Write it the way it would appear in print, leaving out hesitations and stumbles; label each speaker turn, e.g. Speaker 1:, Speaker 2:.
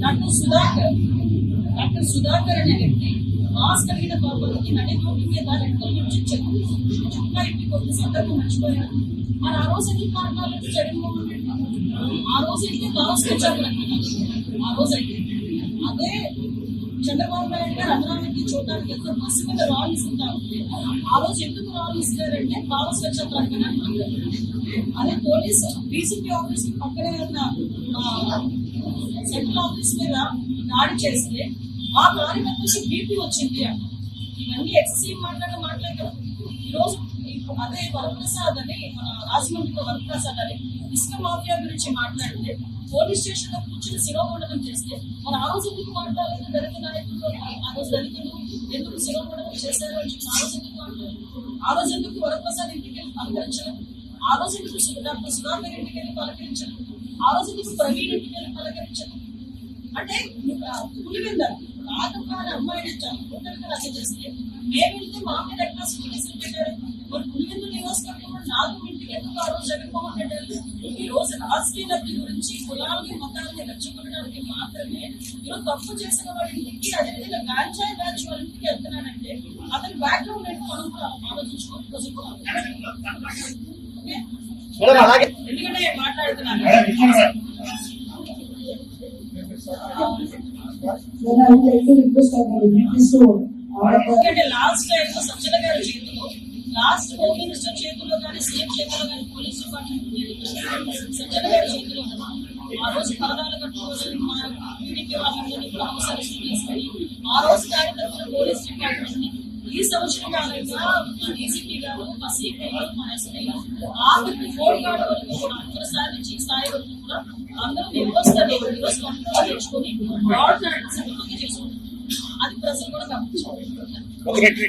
Speaker 1: Doctor Sudhakar అనే వ్యక్తి mask కలిగిన బాబుకి నడి రోడ్డు మీద రెక్కల నుంచి చుట్టా ఇంటికి వచ్చే సందర్భం మర్చిపోయాడు. మరి ఆ రోజు ఎందుకు మాట్లాడాలి జగన్మోహన్ రెడ్డి? ఆ రోజు అయితే మాస్క్ వచ్చారు. ఆ రోజు అయితే అదే చంద్రబాబు నాయుడు గారు అమరావతి చూడడానికి ఎంతో బస్సు మీద రాళ్ళు ఇస్తుంటారు. ఆ రోజు ఎందుకు రాళ్ళు ఇస్తారంటే భావ స్వచ్ఛ ప్రకటన. అదే పోలీసు డీసీపీ ఆఫీస్ పక్కనే ఉన్న సెంట్రల్ ఆఫీస్ మీద దాడి చేస్తే ఆ కార్యకర్తకి బీపీ వచ్చింది. ఇవన్నీ ఎక్సెసివ్ మాట్లాడారు. ఈరోజు అదే వరప్రసాద్ అని రాజమండ్రిలో వరప్రసాద్ అని ఇసుక మాఫియా గురించి మాట్లాడితే పోలీస్ స్టేషన్ లో కూర్చుని శిరోమండలం చేస్తే మరి ఆ రోజు ఎందుకు మాట్లాడలేదు? దళిత నాయకులు ఆ రోజు దళితులు ఎందుకు శిరోమండలం చేశారు అని చెప్పి ఆ రోజు ఎందుకు మాట్లాడారు? ఆ రోజు ఎందుకు వరప్రసాద్ ఇంటికి వెళ్ళి పలకరించలేదు? ఆ రోజు ఎందుకు డాక్టర్ సుధాకర్ ఇంటికి వెళ్ళి పలకరించలేదు? ఆ రోజు ఎందుకు ప్రవీణ్ ఇంటికి వెళ్ళి పలకరించలేదు? అంటే పులివెందరు రాజకాల అమ్మాయిని హోటల్కి రద్దు చేస్తే మేము వెళ్తే మా మీద ఎట్లా కేసులు పెట్టారు? మరి పులివెందు నియోజకవర్గంలో 4 ఇంటికి ఎందుకు ఆ రోజు జగన్మోహన్ రెడ్డి? ఈ రోజు రాజకీయ లబ్ధి గురించి కులాలని మతాలని రెచ్చగొట్టడానికి మాత్రమే ఈరోజు తప్పు చేసిన వాడి ఇంటికి అదేవిధంగా గాంజాయి బ్యాచ్ వాళ్ళ ఇంటికి వెళ్తున్నానంటే అతని బ్యాక్గ్రౌండ్ ఏంటో మనం కూడా ఆలోచించుకోవాలి. ఎందుకంటే మాట్లాడుతున్నాను ఎందుకంటే లాస్ట్ టైం సజ్జల గారి చేతిలో, లాస్ట్ హోమ్ మినిస్టర్ చేతిలో కానీ సీఎం చేతిలో కానీ పోలీస్ డిపార్ట్మెంట్ సజ్జల గారి చేతిలో ఆ రోజు పరదాలు కట్టుకోవాలని మా టీడీపీ వాళ్ళందరినీ కూడా అవసరం తీసుకొని ఆ రోజు కార్యక్రమంలో పోలీస్ డిపార్ట్మెంట్ ఈ సంవత్సరం కాలంగా డీసీపీ గారు మా సిపి గారు మా ఎస్పీ గారు ఆఖరికి 4 కార్డు వరకు కూడా అందరూ సాధించి స్థాయి వరకు కూడా అందరూ నిర్వహిస్తారు. ఈరోజు కంట్రోల్ తెచ్చుకొని చేసుకుంటారు. అది ప్రజలు కూడా గమనించాలి.